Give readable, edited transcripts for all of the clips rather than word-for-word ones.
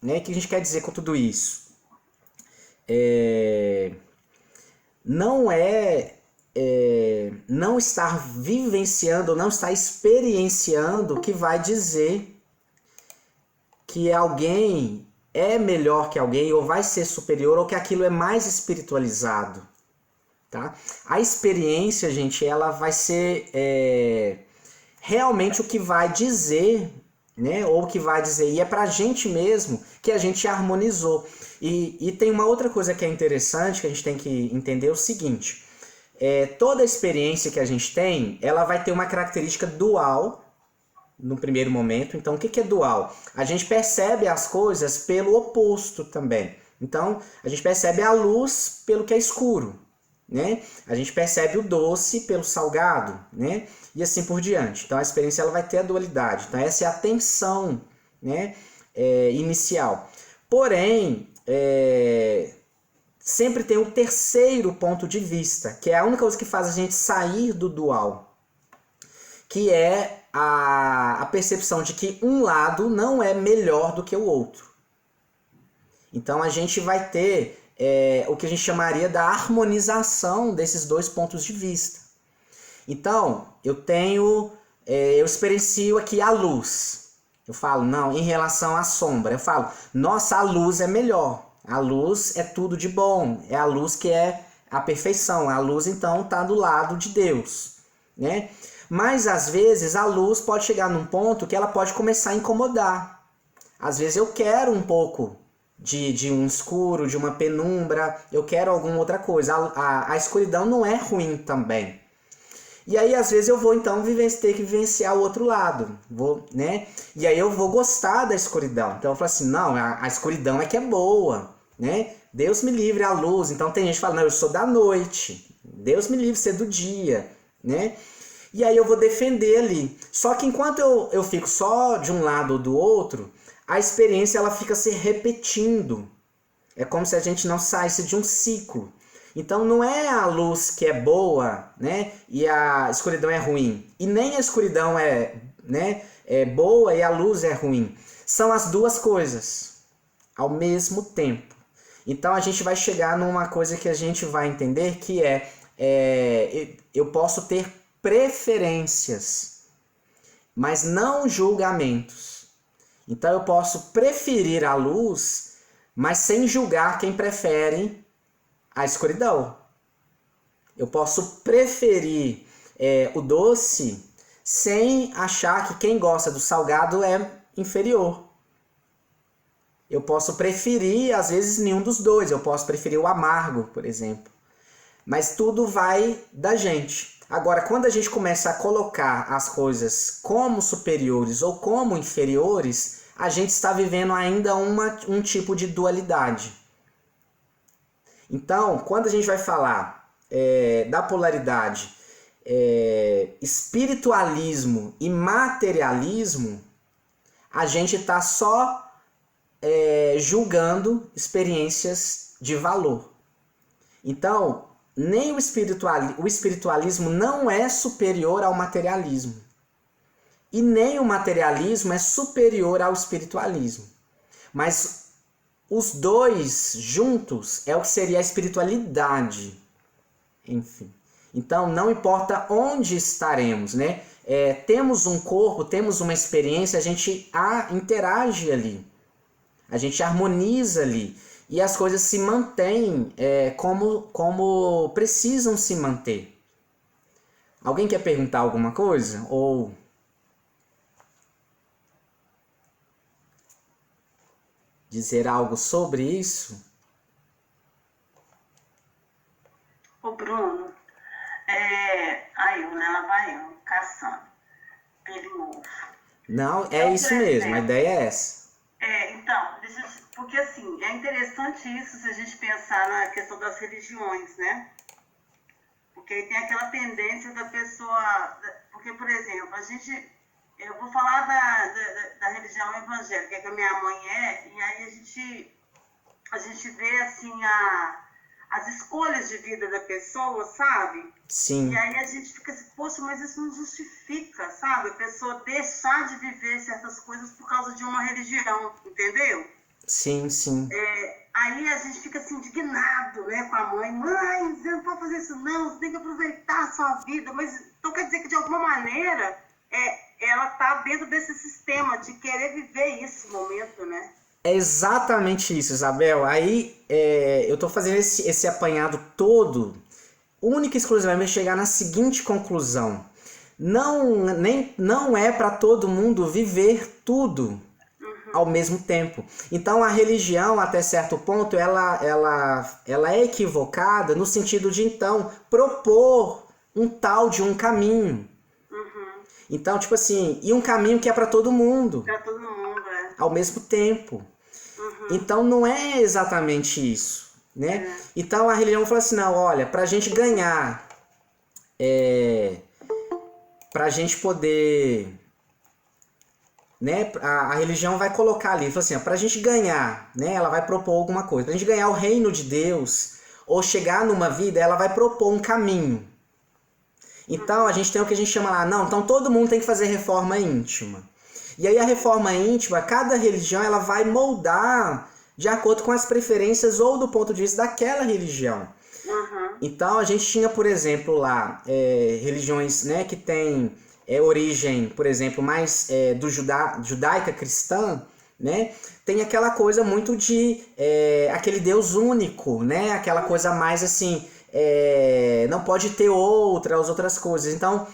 né? O que a gente quer dizer com tudo isso? É, não não estar vivenciando, não estar experienciando que vai dizer que alguém é melhor que alguém, ou vai ser superior, ou que aquilo é mais espiritualizado, tá? A experiência, gente, ela vai ser realmente o que vai dizer, né? Ou o que vai dizer, e é pra gente mesmo que a gente harmonizou. E tem uma outra coisa que é interessante, que a gente tem que entender o seguinte: toda experiência que a gente tem, ela vai ter uma característica dual no primeiro momento. Então, o que é dual? A gente percebe as coisas pelo oposto também. Então, a gente percebe a luz pelo que é escuro, né? A gente percebe o doce pelo salgado, né? E assim por diante. Então, a experiência ela vai ter a dualidade. Então, essa é a tensão, né? Inicial. Porém, sempre tem um terceiro ponto de vista, que é a única coisa que faz a gente sair do dual, que é a percepção de que um lado não é melhor do que o outro. Então a gente vai ter o que a gente chamaria da harmonização desses dois pontos de vista. Então, eu experiencio aqui a luz. Eu falo, não, em relação à sombra, eu falo, nossa, a luz é melhor. A luz é tudo de bom, é a luz que é a perfeição. A luz, então, está do lado de Deus, né? Mas, às vezes, a luz pode chegar num ponto que ela pode começar a incomodar. Às vezes eu quero um pouco de um escuro, de uma penumbra, eu quero alguma outra coisa. A escuridão não é ruim também. E aí, às vezes, eu vou, então, ter que vivenciar o outro lado, né? E aí eu vou gostar da escuridão. Então eu falo assim, não, a escuridão é que é boa, né? Deus me livre a luz. Então tem gente que fala, não, eu sou da noite. Deus me livre ser do dia, né? E aí eu vou defender ali. Só que enquanto eu fico só de um lado ou do outro, a experiência ela fica se repetindo. É como se a gente não saísse de um ciclo. Então não é a luz que é boa, né? E a escuridão é ruim. E nem a escuridão é boa e a luz é ruim. São as duas coisas ao mesmo tempo. Então a gente vai chegar numa coisa que a gente vai entender que eu posso ter preferências, mas não julgamentos. Então eu posso preferir a luz, mas sem julgar quem prefere a escuridão. Eu posso preferir o doce sem achar que quem gosta do salgado é inferior. Eu posso preferir, às vezes, nenhum dos dois. Eu posso preferir o amargo, por exemplo. Mas tudo vai da gente. Agora, quando a gente começa a colocar as coisas como superiores ou como inferiores, a gente está vivendo ainda um tipo de dualidade. Então, quando a gente vai falar da polaridade espiritualismo e materialismo, a gente está só julgando experiências de valor. Então, nem o espiritualismo não é superior ao materialismo. E nem o materialismo é superior ao espiritualismo. Mas os dois juntos é o que seria a espiritualidade. Enfim. Então, não importa onde estaremos, né? Temos um corpo, temos uma experiência, a gente interage ali. A gente harmoniza ali. E as coisas se mantêm como precisam se manter. Alguém quer perguntar alguma coisa? Ou dizer algo sobre isso? Ô Bruno, aí ela vai caçando pelo ovo. Não, é Então, por isso mesmo, a exemplo, ideia é essa. então, porque assim, é interessante isso se a gente pensar na questão das religiões, né? Porque aí tem aquela tendência da pessoa. Porque, por exemplo, eu vou falar da religião evangélica, que a minha mãe e aí a gente vê assim as escolhas de vida da pessoa, sabe? Sim. E aí a gente fica assim, poxa, mas isso não justifica, sabe? A pessoa deixar de viver certas coisas por causa de uma religião, entendeu? Sim, sim. Aí a gente fica assim, indignado, né, com a mãe. Mãe, você não pode fazer isso não, você tem que aproveitar a sua vida. Mas então quer dizer que de alguma maneira ela está dentro desse sistema de querer viver esse momento, né? É exatamente isso, Isabel. Aí eu tô fazendo esse apanhado todo, única e exclusivamente chegar na seguinte conclusão. Não é para todo mundo viver tudo ao mesmo tempo. Então a religião, até certo ponto, ela é equivocada no sentido de, então, propor um tal de um caminho. Então, tipo assim, e um caminho que é para todo mundo. Para todo mundo, ao mesmo tempo. Então não é exatamente isso, né? Então a religião fala assim, não, olha, pra gente ganhar, pra gente poder, né? A religião vai colocar ali, fala assim, ó, pra gente ganhar, né? Ela vai propor alguma coisa. Pra gente ganhar o reino de Deus, ou chegar numa vida, ela vai propor um caminho. Então a gente tem o que a gente chama lá, não, então todo mundo tem que fazer reforma íntima. E aí a reforma íntima, cada religião ela vai moldar de acordo com as preferências ou do ponto de vista daquela religião. Então a gente tinha, por exemplo, lá religiões, né, que têm origem, por exemplo, mais judaica cristã, né? Tem aquela coisa muito de aquele Deus único, né? Aquela coisa mais assim, não pode ter outras coisas. Então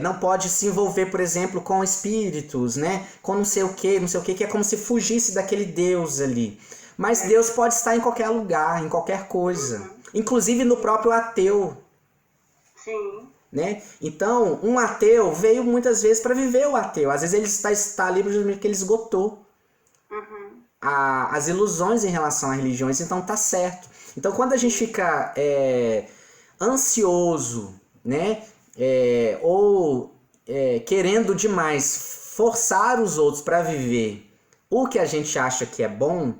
não pode se envolver, por exemplo, com espíritos, né? Com não sei o que, que é como se fugisse daquele Deus ali. Mas Deus pode estar em qualquer lugar, em qualquer coisa. Inclusive no próprio ateu. Sim. Né? Então, um ateu veio muitas vezes para viver o ateu. Às vezes ele está ali justamente porque ele esgotou as ilusões em relação a religiões. Então tá certo. Então quando a gente fica ansioso, né? Ou querendo demais forçar os outros para viver o que a gente acha que é bom,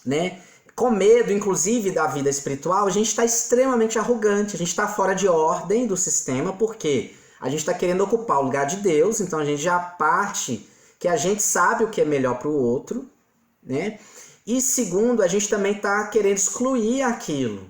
né? Com medo, inclusive, da vida espiritual, a gente está extremamente arrogante, a gente está fora de ordem do sistema, porque a gente está querendo ocupar o lugar de Deus, então a gente já parte que a gente sabe o que é melhor para o outro, né? E segundo, a gente também está querendo excluir aquilo,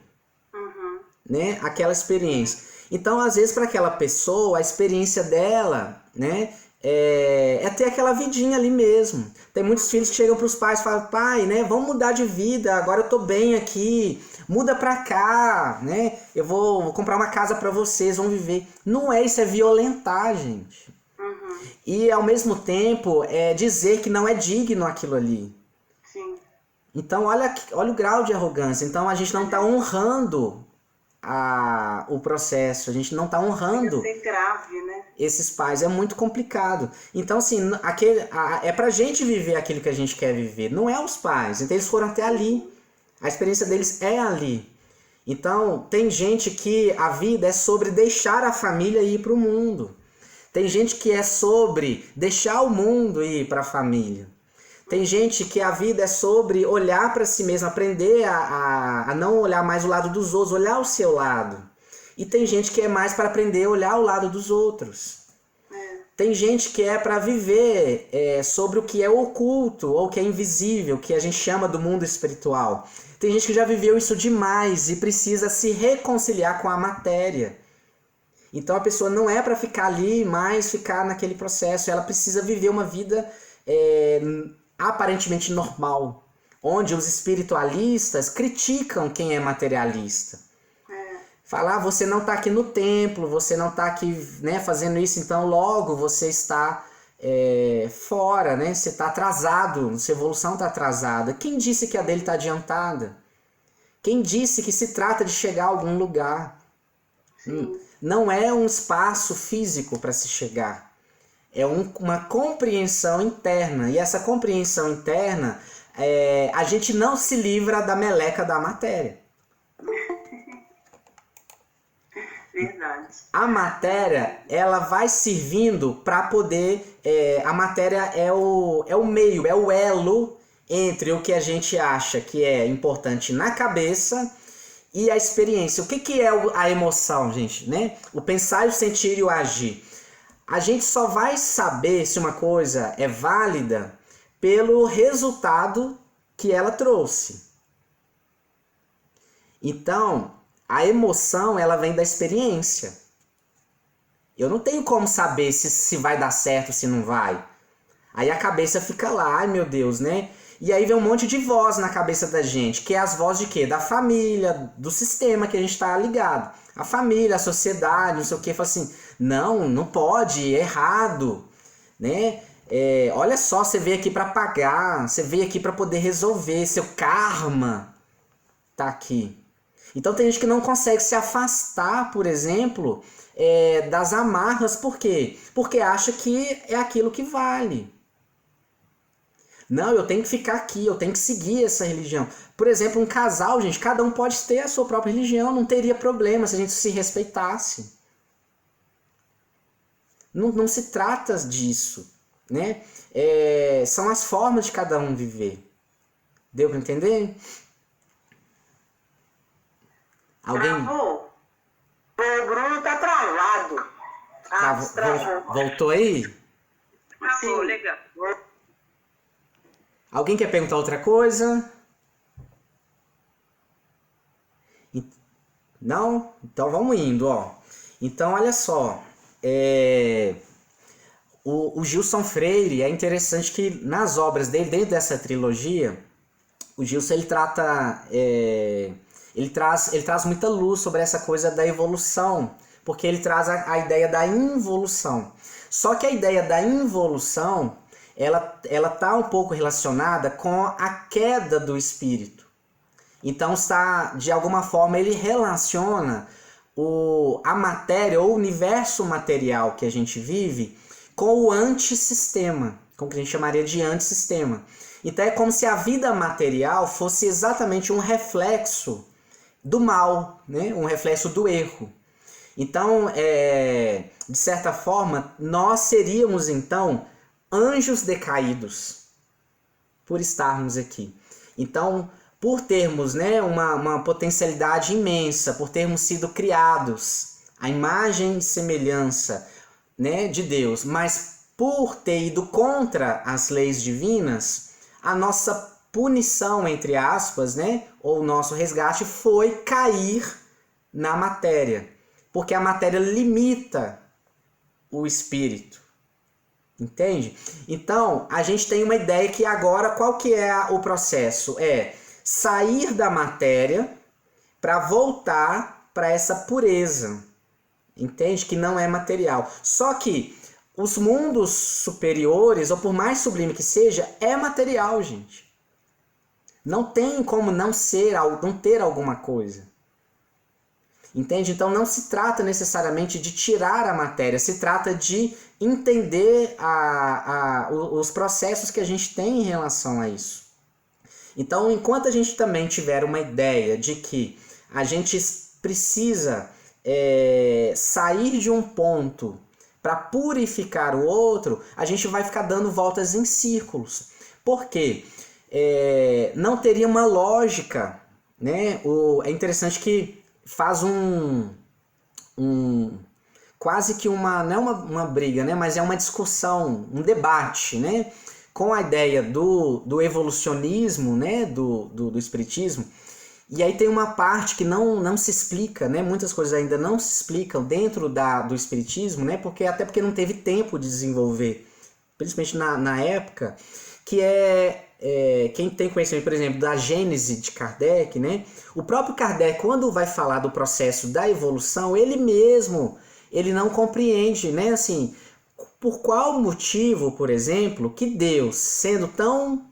né? Aquela experiência. Então, às vezes, para aquela pessoa, a experiência dela, né? É ter aquela vidinha ali mesmo. Tem muitos filhos que chegam para os pais e falam, pai, né, vamos mudar de vida, agora eu tô bem aqui, muda pra cá, né, eu vou comprar uma casa para vocês, vão viver. Não é isso, é violentar, gente. E ao mesmo tempo é dizer que não é digno aquilo ali. Sim. Então olha o grau de arrogância. Então a gente não está honrando o processo, a gente não está honrando grave, né? esses pais, é muito complicado. Então assim, é pra gente viver aquilo que a gente quer viver, não é os pais. Então eles foram até ali, a experiência deles é ali. Então tem gente que a vida é sobre deixar a família e ir para o mundo, tem gente que é sobre deixar o mundo e ir para a família. Tem gente que a vida é sobre olhar para si mesmo, aprender a não olhar mais o lado dos outros, olhar o seu lado. E tem gente que é mais para aprender a olhar o lado dos outros. Tem gente que é para viver sobre o que é oculto ou o que é invisível, que a gente chama do mundo espiritual. Tem gente que já viveu isso demais e precisa se reconciliar com a matéria. Então a pessoa não é para ficar ali, mas ficar naquele processo. Ela precisa viver uma vida aparentemente normal, onde os espiritualistas criticam quem é materialista. Falar, você não está aqui no templo, você não está aqui, né, fazendo isso, então logo você está fora, né? Você está atrasado, sua evolução está atrasada. Quem disse que a dele está adiantada? Quem disse que se trata de chegar a algum lugar? Não é um espaço físico para se chegar. É uma compreensão interna. E essa compreensão interna, a gente não se livra da meleca da matéria. Verdade. A matéria, ela vai servindo para poder... a matéria é o meio, é o elo entre o que a gente acha que é importante na cabeça e a experiência. O que é a emoção, gente? Né? O pensar, o sentir e o agir. A gente só vai saber se uma coisa é válida pelo resultado que ela trouxe. Então, a emoção, ela vem da experiência. Eu não tenho como saber se vai dar certo, se não vai. Aí a cabeça fica lá, ai meu Deus, né? E aí vem um monte de voz na cabeça da gente, que é as vozes de quê? Da família, do sistema que a gente está ligado. A família, a sociedade, não sei o quê, fala assim, não pode, é errado, né? Olha só, você veio aqui para pagar, você veio aqui para poder resolver, seu karma tá aqui. Então tem gente que não consegue se afastar, por exemplo, das amarras, por quê? Porque acha que é aquilo que vale. Não, eu tenho que ficar aqui, eu tenho que seguir essa religião. Por exemplo, um casal, gente, cada um pode ter a sua própria religião, não teria problema se a gente se respeitasse. Não se trata disso, né? São as formas de cada um viver. Deu para entender? Alguém? Travou. O Bruno tá travado. Travou. Voltou aí? Travou, legal. Alguém quer perguntar outra coisa? Não? Então vamos indo, ó. Então, olha só. O Gilson Freire, é interessante que nas obras dele, dentro dessa trilogia, o Gilson ele traz muita luz sobre essa coisa da evolução, porque ele traz a ideia da involução. Só que a ideia da involução, ela tá um pouco relacionada com a queda do espírito. Então, de alguma forma, ele relaciona a matéria, ou o universo material que a gente vive, com o antissistema, com o que a gente chamaria de antissistema. Então, é como se a vida material fosse exatamente um reflexo do mal, né? Um reflexo do erro. Então, de certa forma, nós seríamos, então, anjos decaídos por estarmos aqui. Então, por termos, né, uma potencialidade imensa, por termos sido criados à imagem e semelhança, né, de Deus, mas por ter ido contra as leis divinas, a nossa punição, entre aspas, né, ou o nosso resgate foi cair na matéria, porque a matéria limita o espírito. Entende? Então, a gente tem uma ideia que agora, qual que é o processo? Sair da matéria para voltar para essa pureza. Entende? Que não é material. Só que os mundos superiores, ou por mais sublime que seja, é material, gente. Não tem como não ter alguma coisa. Entende? Então não se trata necessariamente de tirar a matéria, se trata de entender os processos que a gente tem em relação a isso. Então, enquanto a gente também tiver uma ideia de que a gente precisa sair de um ponto para purificar o outro, a gente vai ficar dando voltas em círculos. Por quê? Não teria uma lógica, né? É interessante que faz quase que não é uma briga, né? Mas é uma discussão, um debate, né? Com a ideia do evolucionismo, né? do espiritismo. E aí tem uma parte que não se explica, né? Muitas coisas ainda não se explicam dentro do espiritismo, né? Até porque não teve tempo de desenvolver, principalmente na época, que quem tem conhecimento, por exemplo, da Gênese de Kardec, né? O próprio Kardec, quando vai falar do processo da evolução, ele mesmo, ele não compreende, né? Assim, por qual motivo, por exemplo, que Deus, sendo tão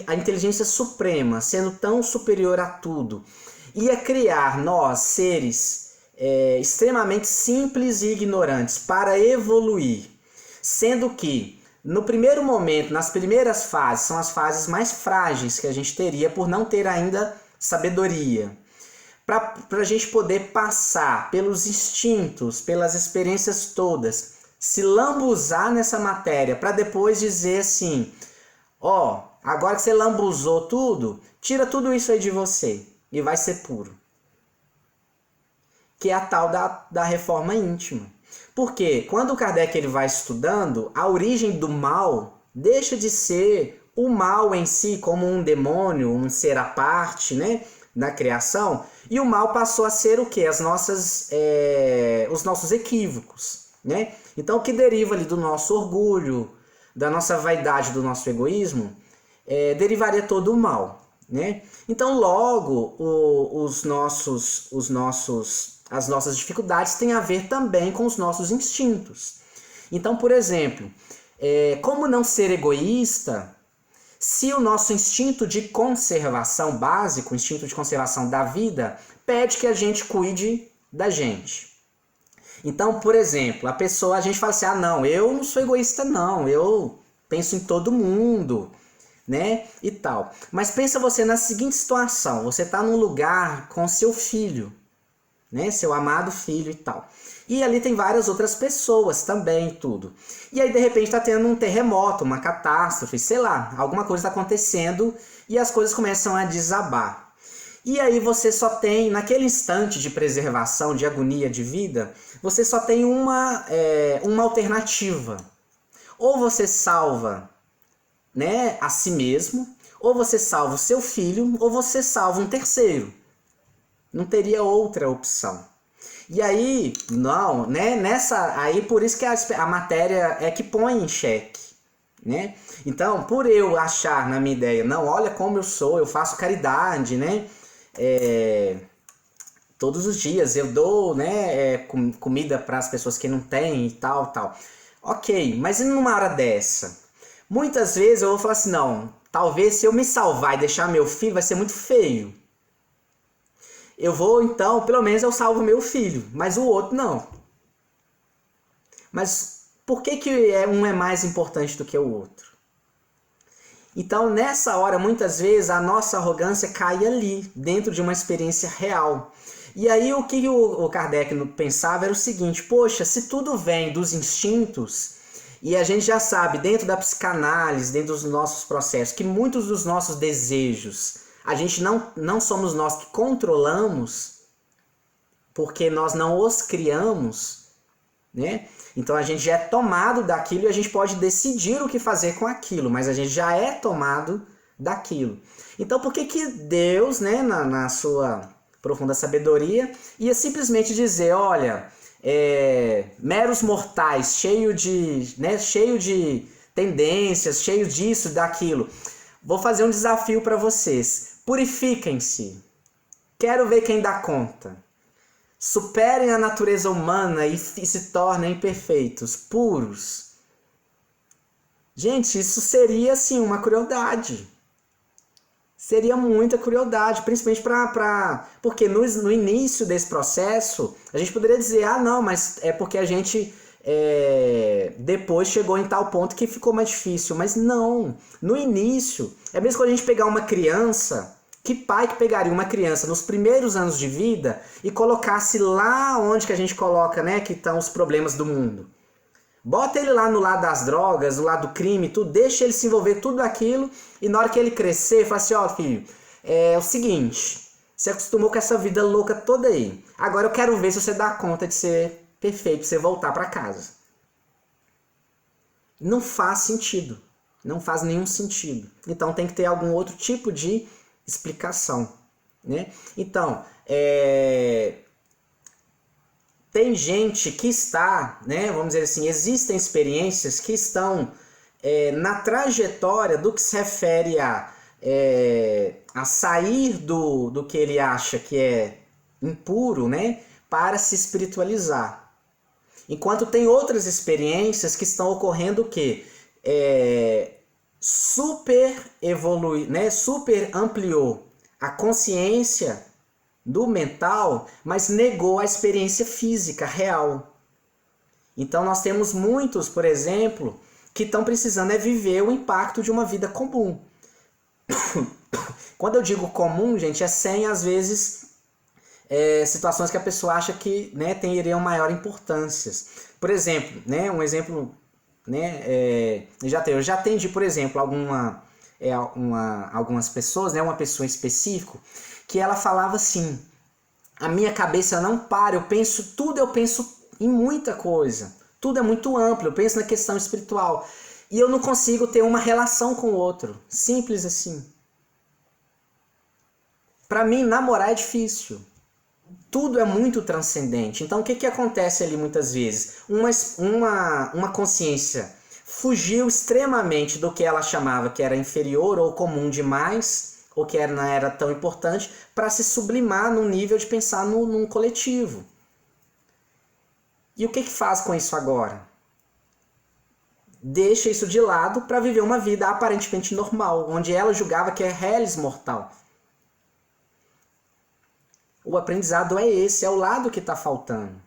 a inteligência suprema, sendo tão superior a tudo, ia criar nós, seres extremamente simples e ignorantes, para evoluir, sendo que no primeiro momento, nas primeiras fases, são as fases mais frágeis que a gente teria por não ter ainda sabedoria. Para a gente poder passar pelos instintos, pelas experiências todas, se lambuzar nessa matéria, para depois dizer assim, agora que você lambuzou tudo, tira tudo isso aí de você e vai ser puro. Que é a tal da reforma íntima. Porque quando o Kardec ele vai estudando, a origem do mal deixa de ser o mal em si como um demônio, um ser à parte, né, na criação, e o mal passou a ser o quê? Os nossos equívocos, né? Então, o que deriva ali do nosso orgulho, da nossa vaidade, do nosso egoísmo, derivaria todo o mal, né? Então, logo, as nossas dificuldades têm a ver também com os nossos instintos. Então, por exemplo, como não ser egoísta se o nosso instinto de conservação básico, o instinto de conservação da vida, pede que a gente cuide da gente? Então, por exemplo, a gente fala assim, não, eu não sou egoísta não, eu penso em todo mundo, né, e tal. Mas pensa você na seguinte situação, você está num lugar com seu filho, né, seu amado filho e tal. E ali tem várias outras pessoas também, tudo. E aí, de repente, está tendo um terremoto, uma catástrofe, sei lá, alguma coisa está acontecendo e as coisas começam a desabar. E aí você só tem, naquele instante de preservação, de agonia de vida, você só tem uma alternativa. Ou você salva, né, a si mesmo, ou você salva o seu filho, ou você salva um terceiro. Não teria outra opção. E aí, não, né, aí por isso que a matéria é que põe em xeque, né? Então, por eu achar na minha ideia, não, olha como eu sou, eu faço caridade, né? Todos os dias eu dou, né, comida para as pessoas que não têm e tal. Ok, mas e numa hora dessa? Muitas vezes eu vou falar assim, não, talvez se eu me salvar e deixar meu filho vai ser muito feio. Eu vou, então, pelo menos eu salvo meu filho, mas o outro não. Mas por que um é mais importante do que o outro? Então, nessa hora, muitas vezes, a nossa arrogância cai ali, dentro de uma experiência real. E aí, o que o Kardec pensava era o seguinte, poxa, se tudo vem dos instintos, e a gente já sabe, dentro da psicanálise, dentro dos nossos processos, que muitos dos nossos desejos, a gente não somos nós que controlamos, porque nós não os criamos, né? Então a gente já é tomado daquilo e a gente pode decidir o que fazer com aquilo, mas a gente já é tomado daquilo. Então por que Deus, né, na sua profunda sabedoria, ia simplesmente dizer, olha, meros mortais, cheio de tendências, cheio disso, daquilo, vou fazer um desafio para vocês, purifiquem-se, quero ver quem dá conta. Superem a natureza humana e se tornem perfeitos, puros. Gente, isso seria, assim, uma crueldade. Seria muita crueldade, principalmente porque no início desse processo, a gente poderia dizer, não, mas é porque a gente depois chegou em tal ponto que ficou mais difícil. Mas não, no início, é mesmo quando a gente pegar uma criança... Que pai que pegaria uma criança nos primeiros anos de vida e colocasse lá onde que a gente coloca, né, que estão os problemas do mundo? Bota ele lá no lado das drogas, no lado do crime, tudo, deixa ele se envolver tudo aquilo e na hora que ele crescer, fala assim, filho, é o seguinte, você acostumou com essa vida louca toda aí, agora eu quero ver se você dá conta de ser perfeito, de você voltar para casa. Não faz sentido, não faz nenhum sentido. Então tem que ter algum outro tipo de explicação, né? Então, tem gente que está, né, vamos dizer assim, existem experiências que estão na trajetória do que se refere a sair do que ele acha que é impuro, né, para se espiritualizar. Enquanto tem outras experiências que estão ocorrendo que super evoluiu, né, super ampliou a consciência do mental, mas negou a experiência física real. Então nós temos muitos, por exemplo, que estão precisando viver o impacto de uma vida comum. Quando eu digo comum, gente, sem às vezes situações que a pessoa acha que, né, teriam maior importância. Por exemplo, né, um exemplo, né, eu já atendi, por exemplo, algumas pessoas, né, uma pessoa em específico, que ela falava assim, a minha cabeça não para, eu penso em muita coisa, tudo é muito amplo, eu penso na questão espiritual. e eu não consigo ter uma relação com o outro. Simples assim. Para mim, namorar é difícil. Tudo é muito transcendente. Então, o que acontece ali muitas vezes? Uma consciência fugiu extremamente do que ela chamava que era inferior ou comum demais, ou que não era tão importante, para se sublimar no nível de pensar num coletivo. E o que faz com isso agora? Deixa isso de lado para viver uma vida aparentemente normal, onde ela julgava que é reles mortal. O aprendizado é esse, é o lado que está faltando.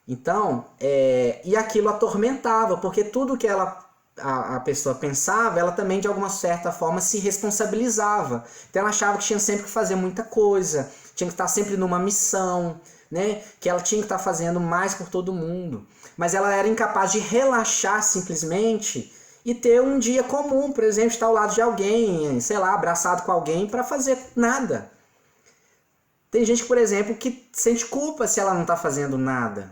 Então, e aquilo atormentava, porque tudo que a pessoa pensava, ela também de alguma certa forma se responsabilizava. Então ela achava que tinha sempre que fazer muita coisa, tinha que estar sempre numa missão, né? Que ela tinha que estar fazendo mais por todo mundo. Mas ela era incapaz de relaxar simplesmente e ter um dia comum, por exemplo, estar ao lado de alguém, sei lá, abraçado com alguém para fazer nada. Tem gente, por exemplo, que sente culpa se ela não está fazendo nada.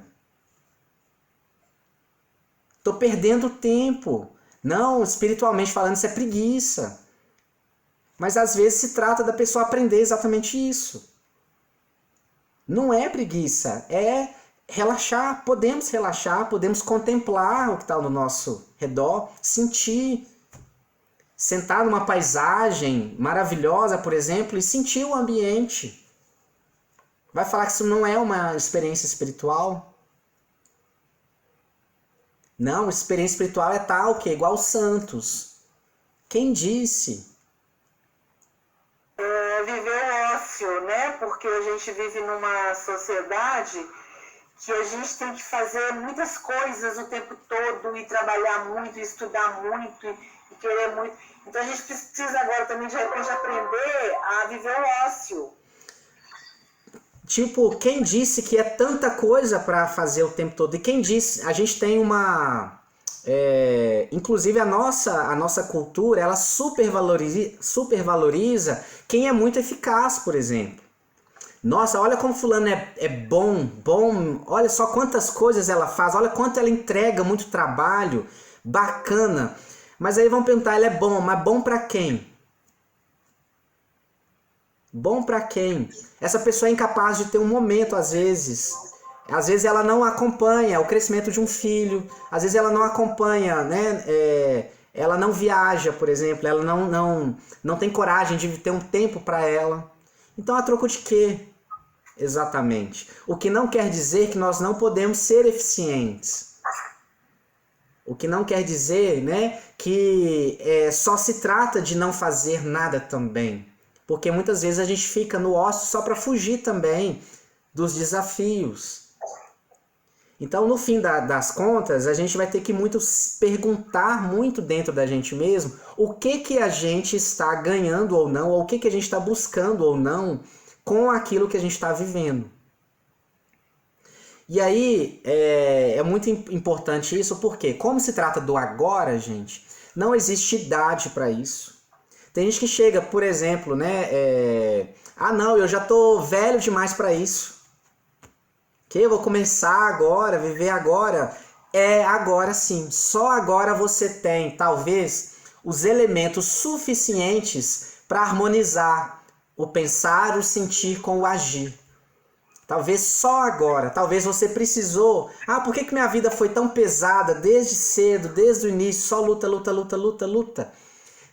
Estou perdendo tempo. Não, espiritualmente falando, isso é preguiça. Mas às vezes se trata da pessoa aprender exatamente isso. Não é preguiça, é relaxar. Podemos contemplar o que está ao nosso redor, sentir. Sentar numa paisagem maravilhosa, por exemplo, e sentir o ambiente. Vai falar que isso não é uma experiência espiritual? Não, experiência espiritual é tal que igual os santos. Quem disse? Viver o ócio, né? Porque a gente vive numa sociedade que a gente tem que fazer muitas coisas o tempo todo e trabalhar muito, e estudar muito e querer muito. Então a gente precisa agora também de repente aprender a viver o ócio. Tipo, quem disse que é tanta coisa para fazer o tempo todo? E quem disse? A gente tem uma... inclusive a nossa cultura, ela supervaloriza quem é muito eficaz, por exemplo. Nossa, olha como fulano é bom, olha só quantas coisas ela faz, olha quanto ela entrega, muito trabalho, bacana. Mas aí vão perguntar, ele é bom, mas bom para quem? Bom para quem? Essa pessoa é incapaz de ter um momento, às vezes. Às vezes ela não acompanha o crescimento de um filho. Às vezes ela não acompanha, né? Ela não viaja, por exemplo. Ela não tem coragem de ter um tempo para ela. Então, a troco de quê? Exatamente. O que não quer dizer que nós não podemos ser eficientes. O que não quer dizer, né, que só se trata de não fazer nada também. Porque muitas vezes a gente fica no ócio só para fugir também dos desafios. Então, no fim das contas, a gente vai ter que perguntar muito dentro da gente mesmo o que a gente está ganhando ou não, ou o que a gente está buscando ou não com aquilo que a gente está vivendo. E aí, é muito importante isso, porque como se trata do agora, gente, não existe idade para isso. Tem gente que chega, por exemplo, né? Não, eu já tô velho demais para isso. Que eu vou começar agora, viver agora. Agora sim. Só agora você tem, talvez, os elementos suficientes para harmonizar o pensar, o sentir com o agir. Talvez só agora. Talvez você precisou. Por que minha vida foi tão pesada desde cedo, desde o início? Só luta,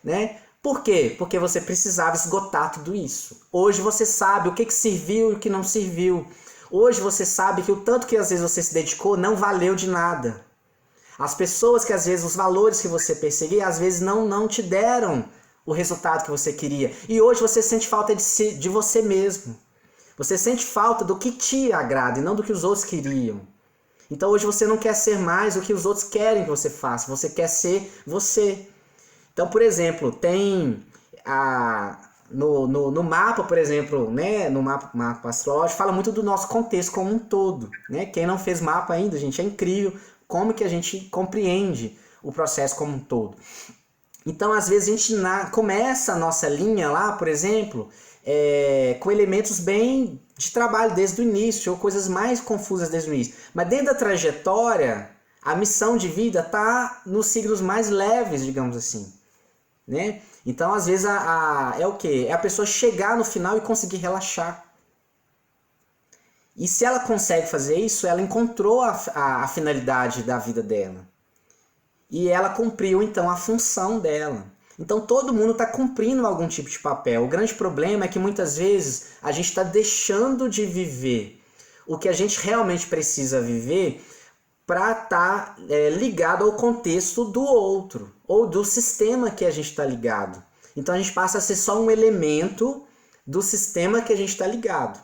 né? Por quê? Porque você precisava esgotar tudo isso. Hoje você sabe o que serviu e o que não serviu. Hoje você sabe que o tanto que às vezes você se dedicou não valeu de nada. As pessoas que às vezes, os valores que você perseguia, às vezes não te deram o resultado que você queria. E hoje você sente falta de você mesmo. Você sente falta do que te agrada e não do que os outros queriam. Então hoje você não quer ser mais o que os outros querem que você faça. Você quer ser você. Então, por exemplo, tem no mapa, por exemplo, né, no mapa astrológico, fala muito do nosso contexto como um todo. Né? Quem não fez mapa ainda, gente, é incrível como que a gente compreende o processo como um todo. Então, às vezes, a gente começa a nossa linha lá, por exemplo, com elementos bem de trabalho desde o início, ou coisas mais confusas desde o início. Mas dentro da trajetória, A missão de vida está nos signos mais leves, digamos assim, né? Então, às vezes, é o quê? É a pessoa chegar no final e conseguir relaxar. E se ela consegue fazer isso, ela encontrou a finalidade da vida dela. E ela cumpriu, então, a função dela. Então, todo mundo está cumprindo algum tipo de papel. O grande problema é que, muitas vezes, a gente está deixando de viver o que a gente realmente precisa viver para estar ligado ao contexto do outro, ou do sistema que a gente está ligado. Então, a gente passa a ser só um elemento do sistema que a gente está ligado.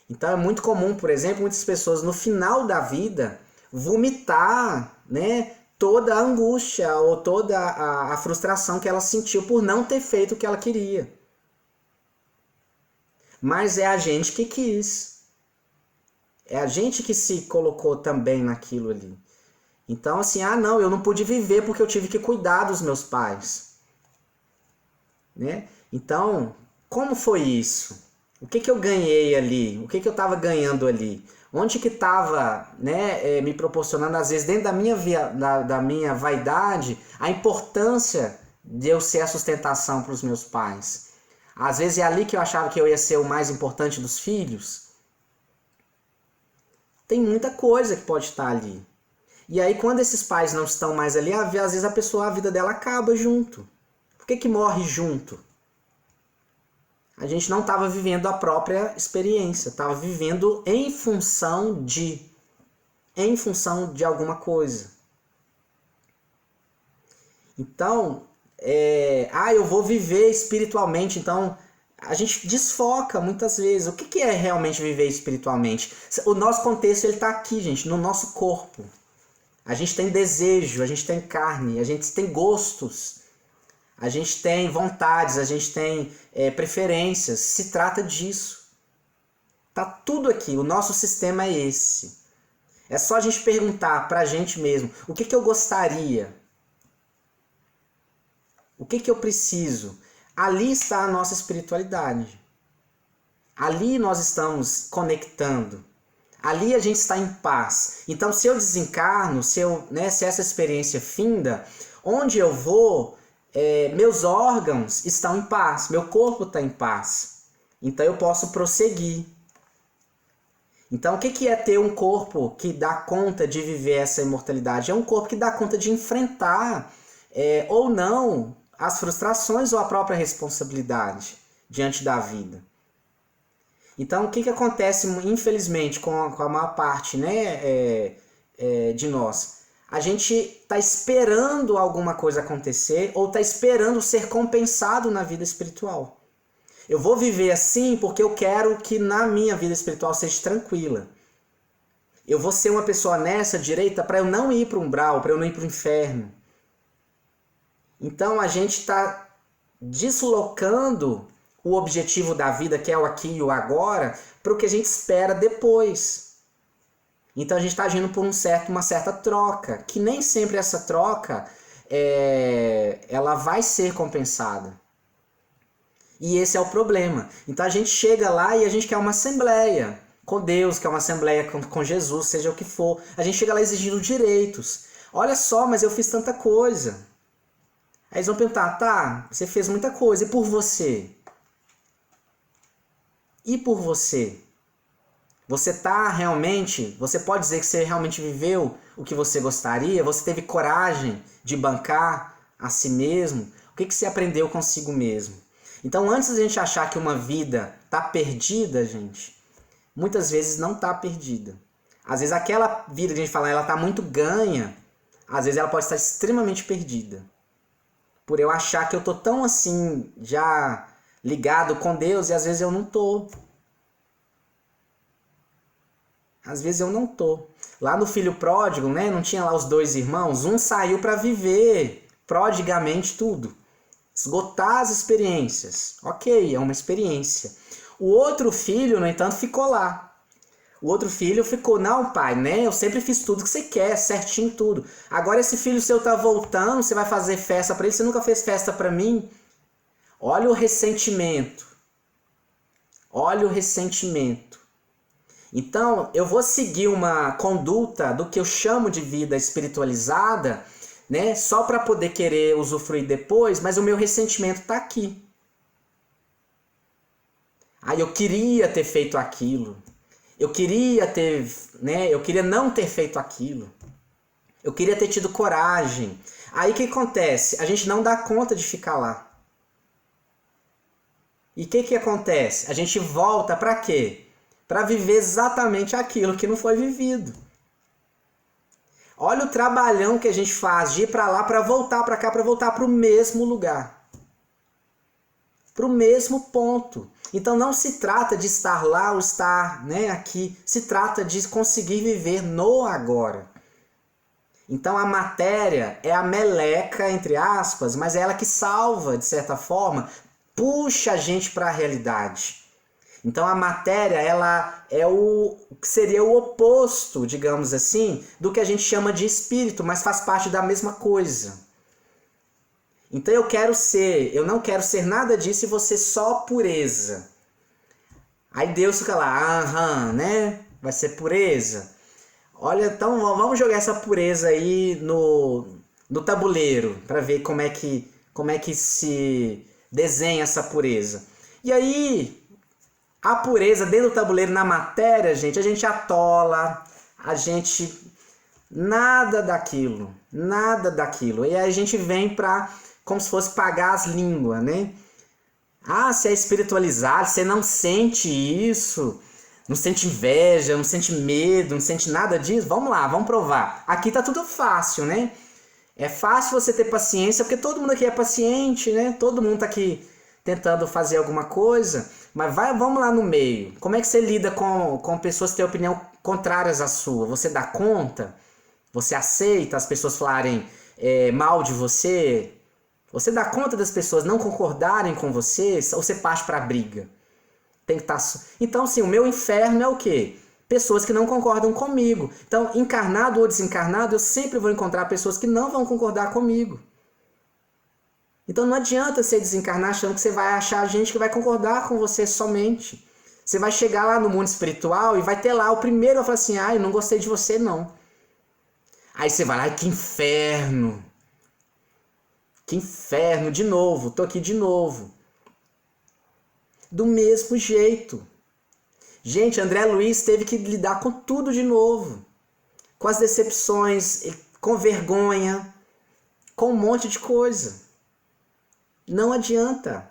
Então, é muito comum, por exemplo, muitas pessoas, no final da vida, vomitar, né, toda a angústia ou toda a frustração que ela sentiu por não ter feito o que ela queria. Mas é a gente que quis. É a gente que se colocou também naquilo ali. Então, assim, não, eu não pude viver porque eu tive que cuidar dos meus pais. Né? Então, como foi isso? O que eu ganhei ali? O que eu estava ganhando ali? Onde que estava, né, me proporcionando, às vezes, dentro da minha vaidade, a importância de eu ser a sustentação para os meus pais? Às vezes é ali que eu achava que eu ia ser o mais importante dos filhos. Tem muita coisa que pode estar ali. E aí, quando esses pais não estão mais ali, às vezes a vida dela acaba junto. Por que morre junto? A gente não estava vivendo a própria experiência, estava vivendo em função de alguma coisa. Então, eu vou viver espiritualmente, então a gente desfoca muitas vezes. O que é realmente viver espiritualmente? O nosso contexto está aqui, gente, no nosso corpo. A gente tem desejo, a gente tem carne, a gente tem gostos. A gente tem vontades, a gente tem preferências, se trata disso. Tá tudo aqui, o nosso sistema é esse. É só a gente perguntar pra gente mesmo, o que eu gostaria? O que eu preciso? Ali está a nossa espiritualidade. Ali nós estamos conectando. Ali a gente está em paz. Então, se eu desencarno, se essa experiência finda, onde eu vou... meus órgãos estão em paz, meu corpo está em paz. Então eu posso prosseguir. Então o que é ter um corpo que dá conta de viver essa imortalidade? É um corpo que dá conta de enfrentar ou não as frustrações ou a própria responsabilidade diante da vida. Então o que acontece, infelizmente, com a maior parte, né, de nós? A gente está esperando alguma coisa acontecer ou está esperando ser compensado na vida espiritual. Eu vou viver assim porque eu quero que na minha vida espiritual seja tranquila. Eu vou ser uma pessoa honesta, direita, para eu não ir para o umbral, para eu não ir para o inferno. Então a gente está deslocando o objetivo da vida, que é o aqui e o agora, para o que a gente espera depois. Então a gente está agindo por uma certa troca, que nem sempre essa troca ela vai ser compensada. E esse é o problema. Então a gente chega lá e a gente quer uma assembleia com Deus, quer uma assembleia com Jesus, seja o que for. A gente chega lá exigindo direitos. Olha só, mas eu fiz tanta coisa. Aí eles vão perguntar, tá, você fez muita coisa, e por você? E por você? Você pode dizer que você realmente viveu o que você gostaria? Você teve coragem de bancar a si mesmo? O que você aprendeu consigo mesmo? Então, antes da gente achar que uma vida está perdida, gente, muitas vezes não está perdida. Às vezes aquela vida que a gente fala, ela está muito ganha, às vezes ela pode estar extremamente perdida. Por eu achar que eu estou tão assim, já ligado com Deus, e às vezes eu não estou. Às vezes eu não tô. Lá no Filho Pródigo, né, não tinha lá os dois irmãos? Um saiu para viver prodigamente tudo. Esgotar as experiências. Ok, é uma experiência. O outro filho, no entanto, ficou lá. O outro filho ficou, não, pai, né, eu sempre fiz tudo que você quer, certinho tudo. Agora esse filho seu tá voltando, você vai fazer festa para ele, você nunca fez festa para mim? Olha o ressentimento. Olha o ressentimento. Então, eu vou seguir uma conduta do que eu chamo de vida espiritualizada, né? Só para poder querer usufruir depois, mas o meu ressentimento está aqui. Aí eu queria ter feito aquilo. Eu queria ter, né? Eu queria não ter feito aquilo. Eu queria ter tido coragem. Aí o que acontece? A gente não dá conta de ficar lá. E o que acontece? A gente volta para quê? Para viver exatamente aquilo que não foi vivido. Olha o trabalhão que a gente faz de ir para lá, para voltar para cá, para voltar para o mesmo lugar. Para o mesmo ponto. Então não se trata de estar lá ou estar, né, aqui. Se trata de conseguir viver no agora. Então a matéria é a meleca, entre aspas, mas é ela que salva, de certa forma, puxa a gente para a realidade. Então a matéria, ela é o que seria o oposto, digamos assim, do que a gente chama de espírito, mas faz parte da mesma coisa. Então eu não quero ser nada disso e você só pureza. Aí Deus fica lá, né? Vai ser pureza. Olha, então vamos jogar essa pureza aí no tabuleiro para ver como é que se desenha essa pureza. E aí, a pureza dentro do tabuleiro, na matéria, gente, a gente atola, a gente... Nada daquilo. E aí a gente vem para, como se fosse pagar as línguas, né? Ah, você é espiritualizado, você não sente isso... Não sente inveja, não sente medo, não sente nada disso? Vamos lá, vamos provar. Aqui tá tudo fácil, né? É fácil você ter paciência, porque todo mundo aqui é paciente, né? Todo mundo tá aqui tentando fazer alguma coisa. Mas vamos lá no meio. Como é que você lida com pessoas que têm opinião contrárias à sua? Você dá conta? Você aceita as pessoas falarem mal de você? Você dá conta das pessoas não concordarem com você? Ou você parte pra briga? Tem que estar... Então, assim, o meu inferno é o quê? Pessoas que não concordam comigo. Então, encarnado ou desencarnado, eu sempre vou encontrar pessoas que não vão concordar comigo. Então, não adianta você desencarnar achando que você vai achar gente que vai concordar com você somente. Você vai chegar lá no mundo espiritual e vai ter lá o primeiro a falar assim, eu não gostei de você, não. Aí você vai lá, que inferno. Que inferno, de novo, tô aqui de novo. Do mesmo jeito. Gente, André Luiz teve que lidar com tudo de novo. Com as decepções, com vergonha, com um monte de coisa. Não adianta.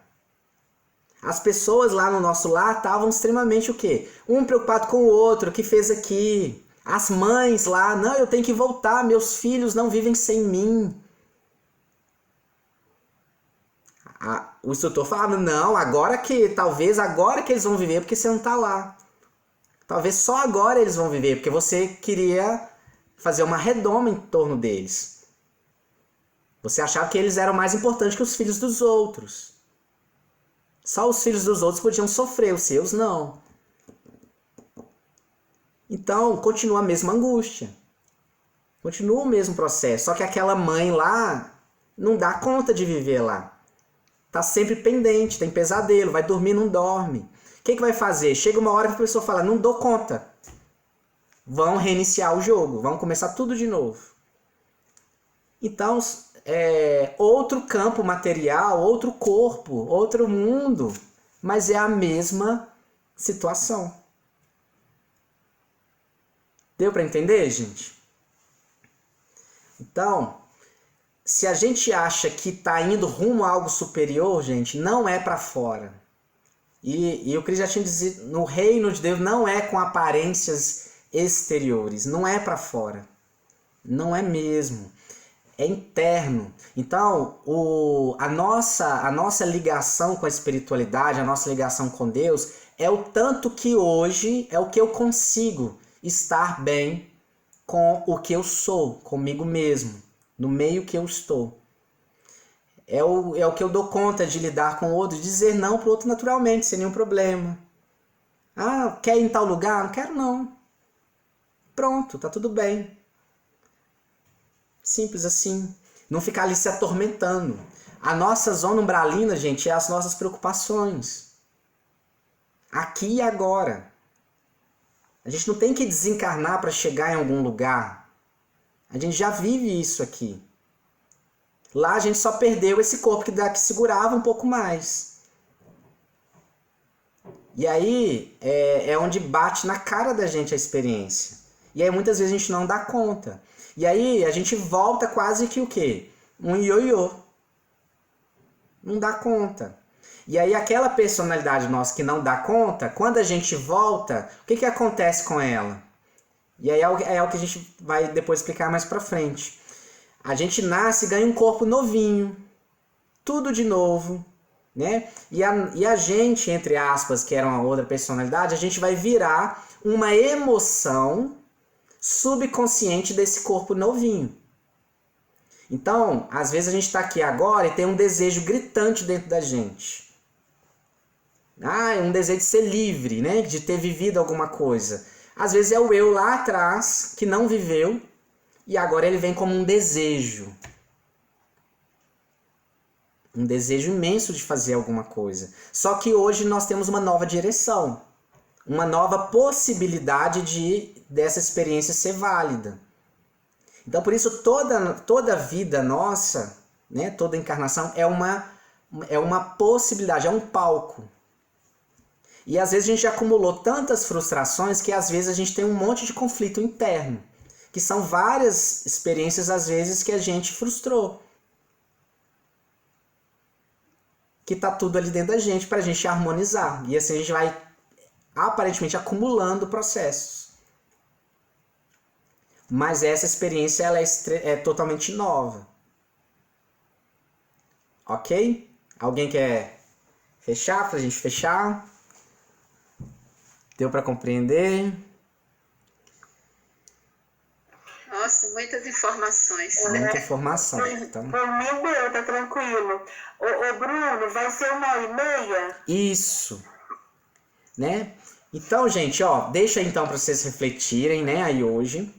As pessoas lá no nosso lar estavam extremamente o quê? Um preocupado com o outro, o que fez aqui. As mães lá, não, eu tenho que voltar, meus filhos não vivem sem mim. O instrutor falava, não, talvez agora que eles vão viver, porque você não está lá. Talvez só agora eles vão viver, porque você queria fazer uma redoma em torno deles. Você achava que eles eram mais importantes que os filhos dos outros. Só os filhos dos outros podiam sofrer, os seus não. Então, continua a mesma angústia. Continua o mesmo processo, só que aquela mãe lá não dá conta de viver lá. Tá sempre pendente, tem pesadelo, vai dormir, não dorme. O que vai fazer? Chega uma hora que a pessoa fala, não dou conta. Vão reiniciar o jogo, vão começar tudo de novo. Então, outro campo material, outro corpo, outro mundo, mas é a mesma situação. Deu para entender, gente? Então... Se a gente acha que está indo rumo a algo superior, gente, não é para fora. E o Cristo já tinha dito, no reino de Deus não é com aparências exteriores, não é para fora. Não é mesmo. É interno. Então, a nossa ligação com a espiritualidade, a nossa ligação com Deus, é o tanto que hoje é o que eu consigo estar bem com o que eu sou, comigo mesmo. No meio que eu estou. É o que eu dou conta de lidar com o outro, de dizer não para o outro naturalmente, sem nenhum problema. Ah, quer ir em tal lugar? Não quero não. Pronto, tá tudo bem. Simples assim. Não ficar ali se atormentando. A nossa zona umbralina, gente, é as nossas preocupações. Aqui e agora. A gente não tem que desencarnar para chegar em algum lugar. A gente já vive isso aqui. Lá a gente só perdeu esse corpo que segurava um pouco mais. E aí é onde bate na cara da gente a experiência. E aí muitas vezes a gente não dá conta. E aí a gente volta quase que o quê? Um ioiô. Não dá conta. E aí aquela personalidade nossa que não dá conta, quando a gente volta, o que acontece com ela? E aí é o que a gente vai depois explicar mais pra frente. A gente nasce e ganha um corpo novinho. Tudo de novo. Né? E a gente, entre aspas, que era uma outra personalidade, a gente vai virar uma emoção subconsciente desse corpo novinho. Então, às vezes a gente está aqui agora e tem um desejo gritante dentro da gente. É um desejo de ser livre, né? De ter vivido alguma coisa. Às vezes é o eu lá atrás que não viveu e agora ele vem como um desejo. Um desejo imenso de fazer alguma coisa. Só que hoje nós temos uma nova direção. Uma nova possibilidade dessa experiência ser válida. Então, por isso, toda vida nossa, né, toda encarnação, é uma possibilidade, é um palco. E às vezes a gente acumulou tantas frustrações que às vezes a gente tem um monte de conflito interno. Que são várias experiências, às vezes, que a gente frustrou. Que tá tudo ali dentro da gente pra gente harmonizar. E assim a gente vai, aparentemente, acumulando processos. Mas essa experiência ela é totalmente nova. Ok? Alguém quer fechar pra gente fechar? Deu pra compreender? Nossa, muitas informações. Muita informação. Então... Por mim deu, tá tranquilo. Ô Bruno, vai ser 1h30? Isso. Né? Então, gente, ó, deixa então para vocês refletirem, né, aí hoje.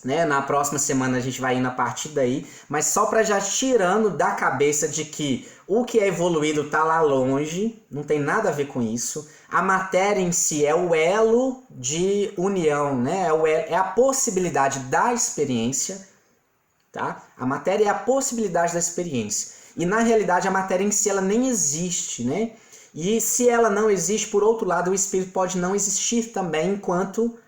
Né? Na próxima semana a gente vai indo a partir daí, mas só para já tirando da cabeça de que o que é evoluído tá lá longe, não tem nada a ver com isso. A matéria em si é o elo de união, né? É a possibilidade da experiência, tá? A matéria é a possibilidade da experiência. E na realidade a matéria em si ela nem existe, né? E se ela não existe, por outro lado, o espírito pode não existir também enquanto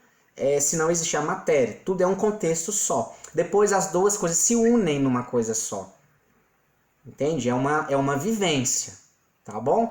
se não existir a matéria. Tudo é um contexto só. Depois as duas coisas se unem numa coisa só. Entende? É uma vivência. Tá bom?